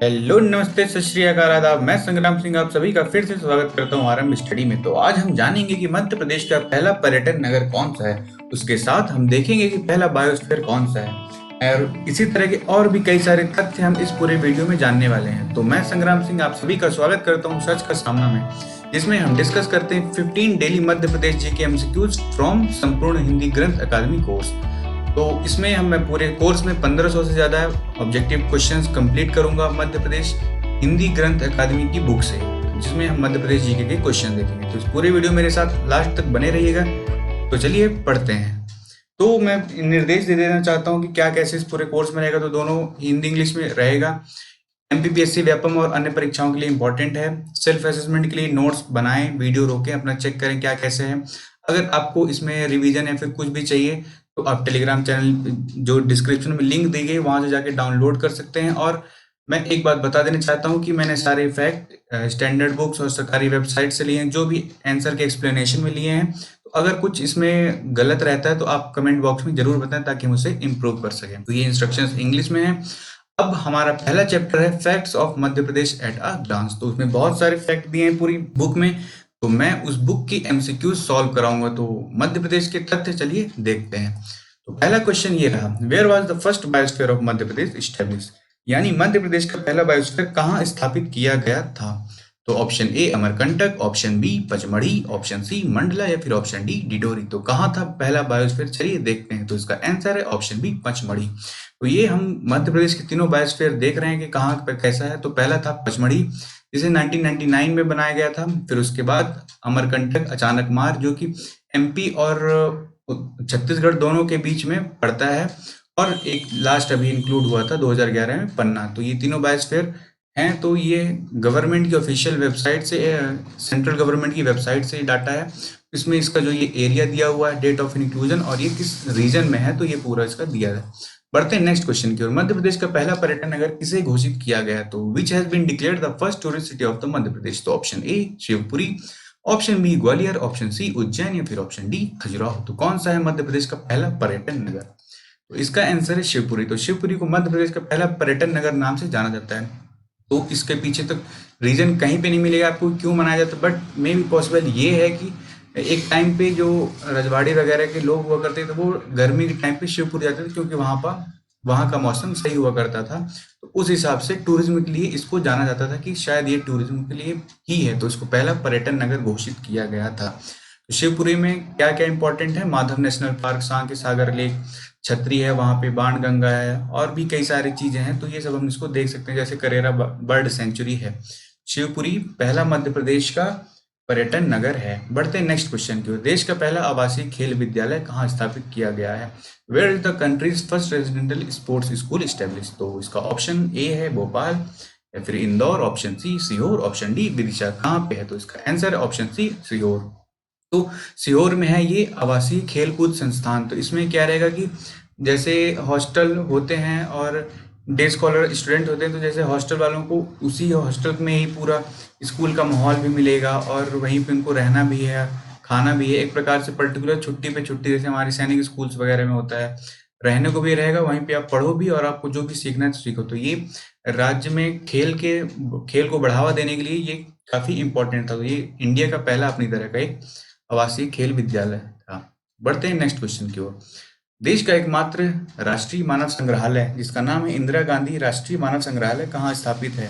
Hello, नमस्ते, सत श्री अकाल, आदाब। मैं संग्राम सिंह आप सभी का फिर से स्वागत करता हूँ आरंभ स्टडी में। तो आज हम जानेंगे कि मध्य प्रदेश का पहला पर्यटन नगर कौन सा है। उसके साथ हम देखेंगे कि पहला बायोस्फीयर कौन सा है और इसी तरह के और भी कई सारे तथ्य हम इस पूरे वीडियो में जानने वाले हैं। तो मैं संग्राम सिंह आप सभी का स्वागत करता हूँ सच का सामना में, जिसमें हम डिस्कस करते हैं 15 daily Madhya Pradesh GK MCQs from संपूर्ण हिंदी ग्रंथ अकादमी कोर्स। तो इसमें मैं पूरे कोर्स में 1500 से ज़्यादा ऑब्जेक्टिव क्वेश्चंस कंप्लीट करूंगा मध्य प्रदेश हिंदी ग्रंथ अकादमी की बुक से, जिसमें हम मध्य प्रदेश जीके के क्वेश्चन देखेंगे। तो इस पूरे वीडियो मेरे साथ लास्ट तक बने रहिएगा। तो चलिए पढ़ते हैं। तो मैं निर्देश दे देना चाहता हूँ कि क्या कैसे इस पूरे कोर्स में रहेगा। तो दोनों हिंदी इंग्लिश में रहेगा। एमपीपीएससी व्यापम और अन्य परीक्षाओं के लिए इंपॉर्टेंट है। सेल्फ असेसमेंट के लिए नोट्स बनाएं, वीडियो रोकें, अपना चेक करें क्या कैसे है। अगर आपको इसमें रिवीजन या फिर कुछ भी चाहिए तो आप टेलीग्राम चैनल जो डिस्क्रिप्शन में लिंक दी गई वहां से जाके डाउनलोड कर सकते हैं। और मैं एक बात बता देना चाहता हूं कि मैंने सारे फैक्ट स्टैंडर्ड बुक्स और सरकारी वेबसाइट से लिए हैं, जो भी आंसर के एक्सप्लेनेशन में लिए हैं। तो अगर कुछ इसमें गलत रहता है तो आप कमेंट बॉक्स में जरूर बताएं ताकि हम उसे इम्प्रूव कर सकें। तो ये इंस्ट्रक्शंस इंग्लिश में है। अब हमारा पहला चैप्टर है facts of Madhya Pradesh at a glance. तो उसमें बहुत सारे फैक्ट दिए हैं पूरी बुक में। तो मैं उस बुक की एमसीक्यू सॉल्व कराऊंगा। तो मध्य प्रदेश के तथ्य चलिए देखते हैं। तो पहला क्वेश्चन ये रहा, where was the first biosphere of Madhya Pradesh establish, यानी मध्य प्रदेश का पहला बायोस्फीयर कहाँ स्थापित किया गया था। तो option A Amarkantak, option B Pachmarhi, option C Mandla या फिर ऑप्शन डी डिडोरी। तो कहाँ था पहला बायोस्फीयर, चलिए देखते हैं। तो इसका आंसर है ऑप्शन बी पचमढ़ी। तो ये हम मध्य प्रदेश के तीनों बायोस्फीयर देख रहे हैं कि कहाँ पर कैसा है। तो पहला था पचमढ़ी, जिसे 1999 में बनाया गया था। फिर उसके बाद अमरकंटक अचानकमार, जो कि एमपी और छत्तीसगढ़ दोनों के बीच में पड़ता है। और एक लास्ट अभी इंक्लूड हुआ था 2011 में पन्ना। तो ये तीनों बायोस्फीयर हैं। तो ये गवर्नमेंट की ऑफिशियल वेबसाइट से, सेंट्रल गवर्नमेंट की वेबसाइट से डाटा है। इसमें इसका जो ये एरिया दिया हुआ है, डेट ऑफ इंक्लूजन और ये किस रीजन में है, तो ये पूरा इसका दिया है। बढ़ते हैं नेक्स्ट क्वेश्चन की ओर। मध्य प्रदेश का पहला पर्यटन नगर किसे घोषित किया गया। तो which has been declared the first tourist city of the Madhya Pradesh. तो option A Shivpuri, option B Gwalior, option C Ujjain या फिर ऑप्शन डी खजुराहो। तो कौन सा है मध्य प्रदेश का पहला पर्यटन नगर। तो इसका आंसर है शिवपुरी। तो शिवपुरी को मध्य प्रदेश का पहला पर्यटन नगर नाम से जाना जाता है। तो इसके पीछे तक रीजन कहीं पे नहीं मिलेगा आपको क्यों मनाया जाता है, बट मे बी पॉसिबल ये है कि एक टाइम पे जो रजवाड़ी वगैरह के लोग हुआ करते थे वो गर्मी के टाइम पे शिवपुरी जाते थे, क्योंकि वहाँ का मौसम सही हुआ करता था। तो उस हिसाब से टूरिज्म के लिए इसको जाना जाता था कि शायद ये टूरिज्म के लिए ही है। तो इसको पहला पर्यटन नगर घोषित किया गया था। तो शिवपुरी में क्या क्या इंपॉर्टेंट है, माधव नेशनल पार्क, सांके सागर लेक, छतरी है वहाँ पे, बाण गंगा है और भी कई सारी चीजें हैं। तो ये सब हम इसको देख सकते हैं, जैसे करेरा बर्ड सेंचुरी है। शिवपुरी पहला मध्य प्रदेश का पर्यटन नगर है। बढ़ते हैं नेक्स्ट क्वेश्चन की ओर। देश का पहला आवासीय खेल विद्यालय कहाँ स्थापित किया गया है। Where is the country's first residential sports school establish. तो इसका ऑप्शन ए है भोपाल, या फिर Indore, option C Sehore, option D Vidisha. कहाँ पे है, तो इसका आंसर है ऑप्शन सी सीहोर। तो सीहोर में है ये आवासीय खेलकूद संस्थान। तो इसमें क्या रहेगा कि जैसे हॉस्टल होते हैं और डे स्कॉलर स्टूडेंट होते हैं, तो जैसे हॉस्टल वालों को उसी हॉस्टल में ही पूरा स्कूल का माहौल भी मिलेगा और वहीं पे उनको रहना भी है, खाना भी है। एक प्रकार से पर्टिकुलर छुट्टी पे छुट्टी, जैसे हमारे सैनिक स्कूल्स वगैरह में होता है, रहने को भी रहेगा, वहीं पे आप पढ़ो भी और आपको जो भी सीखना है तो सीखो। तो ये राज्य में खेल को बढ़ावा देने के लिए ये काफी इंपॉर्टेंट था। तो ये इंडिया का पहला अपनी तरह का एक आवासीय खेल विद्यालय था। बढ़ते हैं नेक्स्ट क्वेश्चन की ओर। देश का एकमात्र राष्ट्रीय मानव संग्रहालय जिसका नाम है इंदिरा गांधी राष्ट्रीय मानव संग्रहालय कहाँ स्थापित है।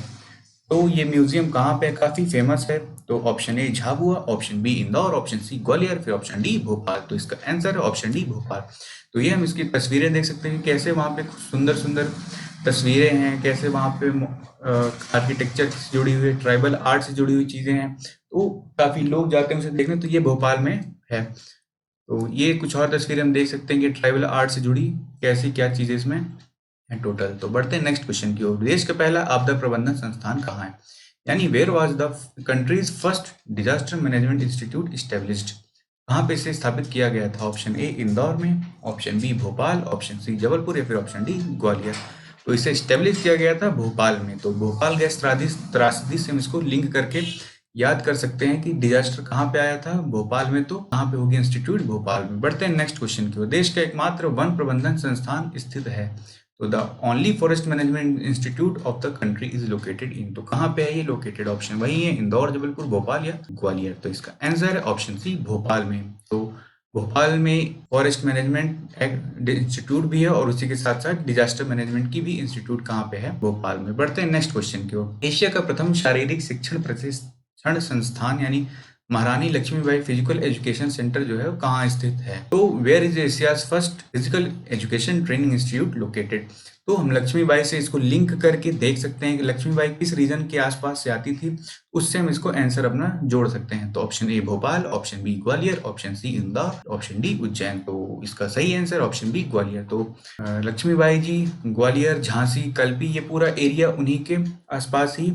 तो ये म्यूजियम कहाँ पे काफी फेमस है। तो option A Jhabua, option B Indore, option C Gwalior, फिर ऑप्शन डी भोपाल। तो इसका आंसर है ऑप्शन डी भोपाल। तो ये हम इसकी तस्वीरें देख सकते हैं कि कैसे वहाँ पे सुंदर सुंदर तस्वीरें हैं, कैसे वहाँ पे आर्किटेक्चर से जुड़ी हुई, ट्राइबल आर्ट से जुड़ी हुई चीजें हैं। तो काफी लोग जाते हैं उसे देखने। तो ये भोपाल में है। तो ये कुछ और तस्वीरें हम देख सकते हैं कि ट्राइबल आर्ट से जुड़ी कैसी क्या चीजें इसमें है टोटल। तो बढ़ते हैं नेक्स्ट क्वेश्चन की ओर। देश का पहला आपदा प्रबंधन संस्थान कहाँ है, यानी where was the country's first disaster management institute established. कहाँ पे इसे स्थापित किया गया था। ऑप्शन ए इंदौर में, option B Bhopal, option C Jabalpur या फिर ऑप्शन डी ग्वालियर। तो इसे स्टेब्लिश किया गया था भोपाल में। तो भोपाल गैस त्रासदी से हम इसको लिंक करके याद कर सकते हैं कि डिजास्टर कहाँ पे आया था, भोपाल में। तो कहाँ पे होगी इंस्टीट्यूट, भोपाल में। बढ़ते हैं नेक्स्ट क्वेश्चन की ओर। देश का एकमात्र वन प्रबंधन संस्थान स्थित है। तो the only forest management institute of the country is located in, तो कहाँ पे है ये लोकेटेड? ऑप्शन वही है, इंदौर, जबलपुर, भोपाल या ग्वालियर। तो इसका आंसर है ऑप्शन सी, भोपाल में। तो भोपाल में फॉरेस्ट मैनेजमेंट इंस्टीट्यूट भी है और उसी के साथ साथ डिजास्टर मैनेजमेंट की भी इंस्टीट्यूट कहाँ पे है? भोपाल में। बढ़ते हैं नेक्स्ट क्वेश्चन की ओर। एशिया का प्रथम शारीरिक शिक्षण प्रशिक्षण संस्थान यानी महारानी लक्ष्मीबाई फिजिकल एजुकेशन सेंटर जो है वो कहाँ स्थित है? तो where is Asia's first physical education training institute located? तो हम लक्ष्मीबाई से इसको लिंक करके देख सकते हैं कि लक्ष्मीबाई किस रीजन के आसपास से आती थी, उससे हम इसको आंसर अपना जोड़ सकते हैं। तो option A Bhopal, option B Gwalior, option C Indore, option D Ujjain. तो इसका सही आंसर ऑप्शन बी ग्वालियर। तो लक्ष्मीबाई जी ग्वालियर, झांसी, कल्पी ये पूरा एरिया उन्हीं के आसपास ही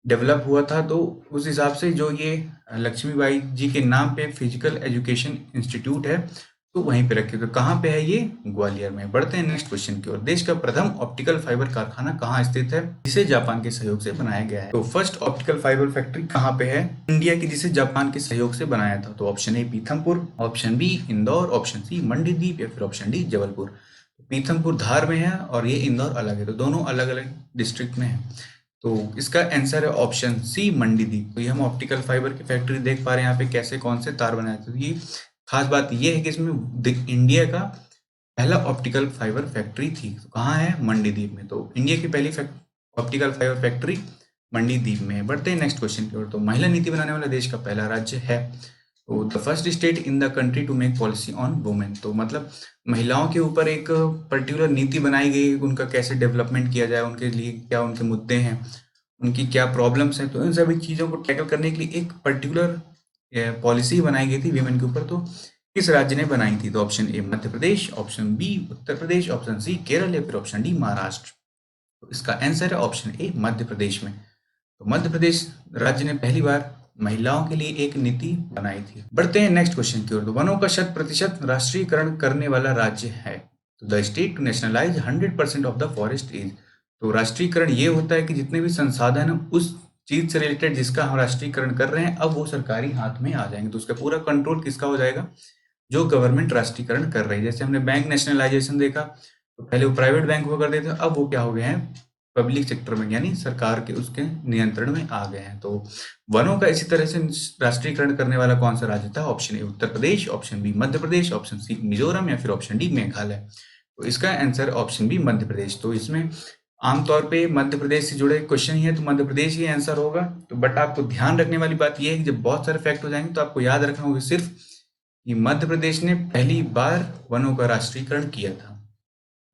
डेवलप हुआ था। तो उस हिसाब से जो ये लक्ष्मीबाई जी के नाम पे फिजिकल एजुकेशन इंस्टीट्यूट है तो वहीं पे रखे। तो कहाँ पे है ये? ग्वालियर में। बढ़ते हैं नेक्स्ट क्वेश्चन की ओर। देश का प्रथम ऑप्टिकल फाइबर कारखाना कहाँ स्थित है जिसे जापान के सहयोग से बनाया गया है? तो फर्स्ट ऑप्टिकल फाइबर फैक्ट्री कहाँ पे है इंडिया की जिसे जापान के सहयोग से बनाया था? तो option A Pithampur, option B Indore, option C Mandideep या फिर ऑप्शन डी जबलपुर। पीथमपुर धार में है और ये इंदौर अलग है, तो दोनों अलग अलग डिस्ट्रिक्ट में है। तो इसका आंसर है ऑप्शन सी मंडीदीप। तो ये हम ऑप्टिकल फाइबर की फैक्ट्री देख पा रहे हैं यहाँ पे कैसे कौन से तार बनाए थे। तो ये खास बात ये है कि इसमें इंडिया का पहला ऑप्टिकल फाइबर फैक्ट्री थी। तो कहाँ है? मंडीदीप में। तो इंडिया की पहली ऑप्टिकल फाइबर फैक्ट्री मंडीदीप में है। बढ़ते हैं नेक्स्ट क्वेश्चन की ओर। तो महिला नीति बनाने वाला देश का पहला राज्य है? तो the first state in the country to make policy on women. तो मतलब महिलाओं के ऊपर एक पर्टिकुलर नीति बनाई गई, उनका कैसे डेवलपमेंट किया जाए, उनके लिए क्या उनके मुद्दे हैं, उनकी क्या प्रॉब्लम्स हैं। तो इन सभी चीज़ों को टैकल करने के लिए एक पर्टिकुलर पॉलिसी बनाई गई थी वीमेन के ऊपर। तो किस राज्य ने बनाई थी? तो option A Madhya Pradesh, option B Uttar Pradesh, option C Kerala या फिर ऑप्शन डी महाराष्ट्र। तो इसका आंसर है ऑप्शन ए मध्य प्रदेश में। तो मध्य प्रदेश राज्य ने पहली बार महिलाओं के लिए एक नीति बनाई थी। बढ़ते हैं नेक्स्ट क्वेश्चन की ओर। तो वनों का 100% राष्ट्रीयकरण करने वाला राज्य है? तो the state to nationalise 100% of the forest is. तो राष्ट्रीयकरण ये होता है कि जितने भी संसाधन हैं उस चीज से रिलेटेड जिसका हम राष्ट्रीयकरण कर रहे हैं अब वो सरकारी हाथ में आ जाएंगे। तो उसका पूरा कंट्रोल किसका हो जाएगा? जो गवर्नमेंट राष्ट्रीयकरण कर रही है। जैसे हमने बैंक नेशनलाइजेशन देखा, तो पहले वो प्राइवेट बैंक हुआ करते थे, अब वो क्या हो गए हैं? पब्लिक सेक्टर में, यानी सरकार के उसके नियंत्रण में आ गए हैं। तो वनों का इसी तरह से राष्ट्रीयकरण करने वाला कौन सा राज्य था? Option A Uttar Pradesh, option B Madhya Pradesh, option C Mizoram या फिर ऑप्शन डी मेघालय। तो इसका answer option B Madhya Pradesh. तो इसमें आमतौर पे मध्य प्रदेश से जुड़े क्वेश्चन ही है तो मध्य प्रदेश ही आंसर होगा। तो बट आपको ध्यान रखने वाली बात यह है कि जब बहुत सारे फैक्ट हो जाएंगे तो आपको याद रखना होगा सिर्फ कि मध्य प्रदेश ने पहली बार वनों का राष्ट्रीयकरण किया था।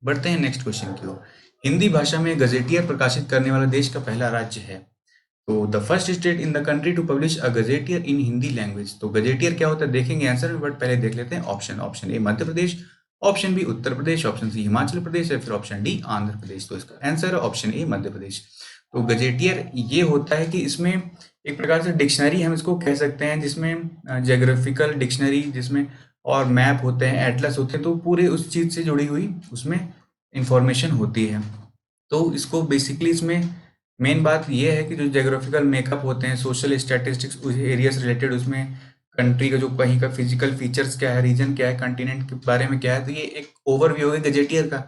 बढ़ते हैं नेक्स्ट क्वेश्चन की ओर। हिंदी भाषा में गजेटियर प्रकाशित करने वाला देश का पहला राज्य है? तो the first state in the country to publish a gazetteer in Hindi language. तो गजेटियर क्या होता है देखेंगे आंसर में, बट पहले देख लेते हैं option A Madhya Pradesh, option B Uttar Pradesh, option C Himachal Pradesh या फिर ऑप्शन डी आंध्र प्रदेश। तो इसका आंसर है ऑप्शन ए मध्य प्रदेश। तो गजेटियर ये होता है कि इसमें एक प्रकार से डिक्शनरी हम इसको कह सकते हैं, जिसमें ज्योग्राफिकल डिक्शनरी जिसमें और मैप होते हैं, एटलस होते हैं, तो पूरे उस चीज से जुड़ी हुई उसमें इंफॉर्मेशन होती है। तो इसको बेसिकली इसमें मेन बात ये है कि जो ज्योग्राफिकल मेकअप होते हैं, सोशल स्टैटिस्टिक्स उस एरिया से रिलेटेड, उसमें कंट्री का जो कहीं का फिजिकल फीचर्स क्या है, रीजन क्या है, कंटिनेंट के बारे में क्या है, तो ये एक ओवरव्यू है गजेटियर का।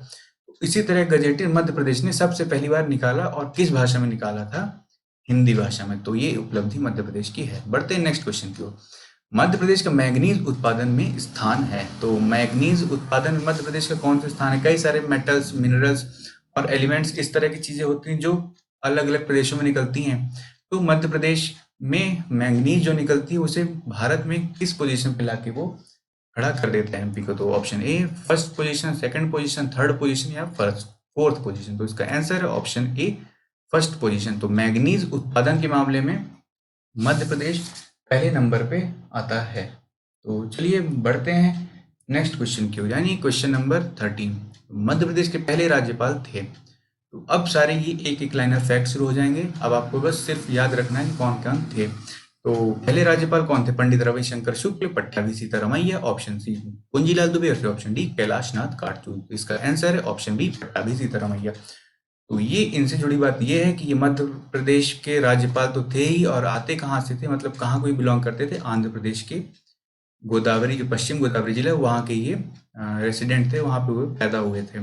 इसी तरह गजेटियर मध्य प्रदेश ने सबसे पहली बार निकाला और किस भाषा में निकाला था? हिंदी भाषा में। तो ये उपलब्धि मध्य प्रदेश की है। बढ़ते हैं नेक्स्ट क्वेश्चन की ओर। मध्य प्रदेश का मैग्नीज उत्पादन में स्थान है? तो मैग्नीज उत्पादन में मध्य प्रदेश का कौन सा स्थान है? कई सारे मेटल्स, मिनरल्स और एलिमेंट्स इस तरह की चीजें होती हैं जो अलग अलग प्रदेशों में निकलती हैं। तो मध्य प्रदेश में मैग्नीज जो निकलती है उसे भारत में किस पोजीशन पे लाके वो खड़ा कर देता है एमपी को? तो ऑप्शन ए first position, second position, third position या फोर्थ पोजीशन। तो इसका आंसर है ऑप्शन ए फर्स्ट पोजीशन। तो मैग्नीज उत्पादन के मामले में मध्य प्रदेश पहले नंबर पे आता है। तो चलिए बढ़ते हैं नेक्स्ट क्वेश्चन की ओर, यानी क्वेश्चन नंबर 13। मध्य प्रदेश के पहले राज्यपाल थे? तो अब सारे ही एक एक लाइनर फैक्ट शुरू हो जाएंगे। अब आपको बस सिर्फ याद रखना है कौन कौन थे। तो पहले राज्यपाल कौन थे? पंडित रविशंकर शुक्ल, पट्टाभी सीतारमैया, ऑप्शन सी कुंजीलाल दुबे और फिर ऑप्शन डी कैलाश नाथ काटजू। इसका आंसर है ऑप्शन बी पट्टाभी सीतारमैया। तो ये इनसे जुड़ी बात ये है कि ये मध्य प्रदेश के राज्यपाल तो थे ही, और आते कहाँ से थे, मतलब कहाँ को बिलोंग करते थे? आंध्र प्रदेश के गोदावरी, जो पश्चिम गोदावरी जिला वहाँ के ये रेसिडेंट थे, वहाँ पे वो पैदा हुए थे।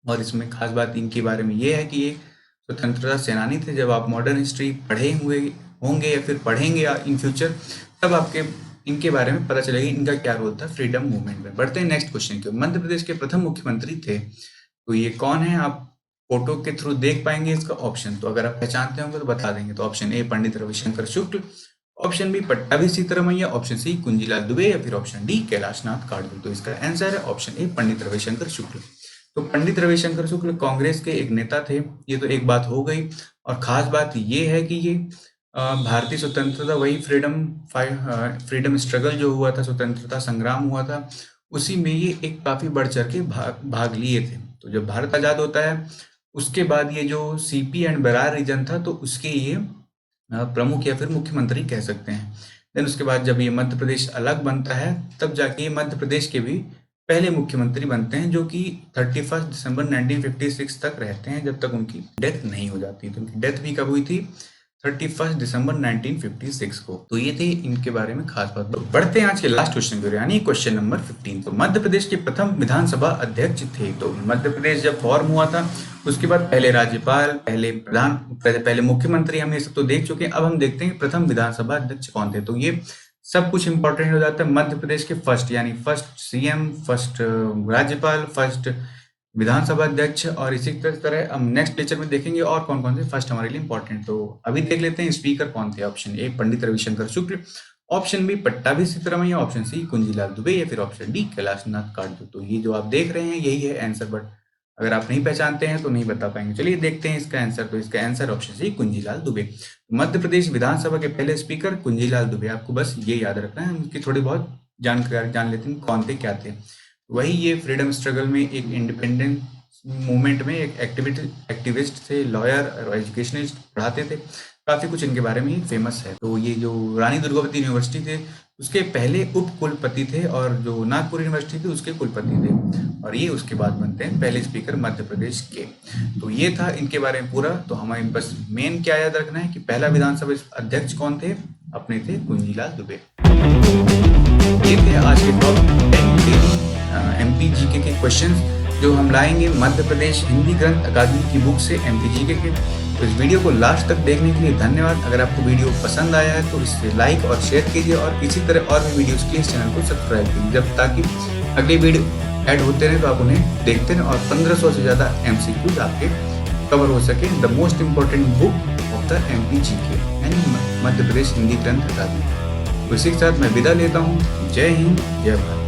और इसमें खास बात इनके बारे में ये है कि ये स्वतंत्रता सेनानी थे। जब आप मॉडर्न हिस्ट्री पढ़े हुए होंगे या फिर पढ़ेंगे इन फ्यूचर, तब आपके इनके बारे में पता चलेगा इनका क्या रोल था फ्रीडम मूवमेंट में। बढ़ते हैं नेक्स्ट क्वेश्चन की। मध्य प्रदेश के प्रथम मुख्यमंत्री थे, तो ये कौन है? आप फोटो के थ्रू देख पाएंगे इसका ऑप्शन, तो अगर आप पहचानते होंगे तो बता देंगे। तो option A Pandit Ravishankar Shukla, option B Pattabhi Sitaramayya, option C Kunjilal Dubey या फिर ऑप्शन डी कैलाशनाथ काटजू। तो इसका आंसर है ऑप्शन ए पंडित रविशंकर शुक्ल। तो पंडित रविशंकर शुक्ल कांग्रेस के एक नेता थे, ये तो एक बात हो गई। और खास बात ये है कि ये भारतीय स्वतंत्रता, वही फ्रीडम स्ट्रगल जो हुआ था, स्वतंत्रता संग्राम हुआ था, उसी में ये एक काफी बढ़ चढ़ के भाग लिए थे। तो जब भारत आजाद होता है उसके बाद ये जो सीपी एंड बरार रीजन था, तो उसके ये प्रमुख या फिर मुख्यमंत्री कह सकते हैं। देन उसके बाद जब ये मध्य प्रदेश अलग बनता है, तब जाके ये मध्य प्रदेश के भी पहले मुख्यमंत्री बनते हैं, जो कि 31 दिसंबर 1956 तक रहते हैं, जब तक उनकी डेथ नहीं हो जाती। तो उनकी डेथ भी कब हुई थी? 31 दिसंबर 1956 को। तो ये थे इनके बारे में खास बात। तो बढ़ते हैं आज के लास्ट क्वेश्चन की ओर, यानी क्वेश्चन नंबर 15। तो मध्य प्रदेश के प्रथम विधानसभा अध्यक्ष थे। तो मध्य प्रदेश जब फॉर्म हुआ था उसके बाद पहले राज्यपाल, पहले मुख्यमंत्री, हम ये सब तो देख चुके हैं। अब हम देखते हैं प्रथम विधानसभा अध्यक्ष कौन थे। तो ये सब कुछ इंपॉर्टेंट हो जाता है। मध्य प्रदेश के फर्स्ट, यानी फर्स्ट सीएम, फर्स्ट राज्यपाल, फर्स्ट विधानसभा अध्यक्ष, और इसी तरह हम नेक्स्ट लेक्चर में देखेंगे और कौन कौन से फर्स्ट हमारे लिए इंपॉर्टेंट। तो अभी देख लेते हैं स्पीकर कौन थे। Option A Pandit Ravishankar Shukla, option B Pattabhi Sitaramayya, option C Kunjilal Dubey या फिर ऑप्शन डी कैलाशनाथ काटजू। तो ये जो आप देख रहे हैं यही है आंसर, बट अगर आप नहीं पहचानते हैं तो नहीं बता पाएंगे। चलिए देखते हैं इसका आंसर। तो इसका answer option C Kunjilal Dubey. Madhya Pradesh Vidhan Sabha के पहले स्पीकर कुंजीलाल दुबे, आपको बस ये याद रखना है। उनकी थोड़ी बहुत जानकारी जान लेते हैं कौन थे, क्या थे। वही ये फ्रीडम स्ट्रगल में एक इंडिपेंडेंट मूवमेंट में एक एक्टिविस्ट थे, लॉयर और एजुकेशनिस्ट, पढ़ाते थे। काफी कुछ इनके बारे में फेमस है। तो ये जो रानी दुर्गावती यूनिवर्सिटी थे उसके पहले उप कुलपति थे, और जो नागपुर यूनिवर्सिटी थी उसके कुलपति थे, और ये उसके बाद बनते हैं पहले स्पीकर मध्य प्रदेश के। तो ये था इनके बारे में पूरा। तो हमारे बस मेन क्या याद रखना है कि पहला विधानसभा अध्यक्ष कौन थे? अपने थे कुंजीलाल दुबे। ये थे आज के टॉप 10 MPGK के क्वेश्चंस जो हम लाएंगे मध्य प्रदेश हिंदी ग्रंथ अकादमी की बुक से MPGK के। तो इस वीडियो को लास्ट तक देखने के लिए धन्यवाद। अगर आपको वीडियो पसंद आया है तो इसे लाइक और शेयर कीजिए, और इसी तरह और भी वीडियोस के लिए इस चैनल को सब्सक्राइब कीजिए, जब ताकि अगले वीडियो ऐड होते रहे तो आप उन्हें देखते रहें, और 1500 से ज़्यादा MCQs आपके कवर हो सके। The most important book of the MPGK यानी मध्य प्रदेश हिंदी ग्रंथ अकादमी। तो इसी के साथ मैं विदा लेता हूँ। जय हिंद, जय भारत।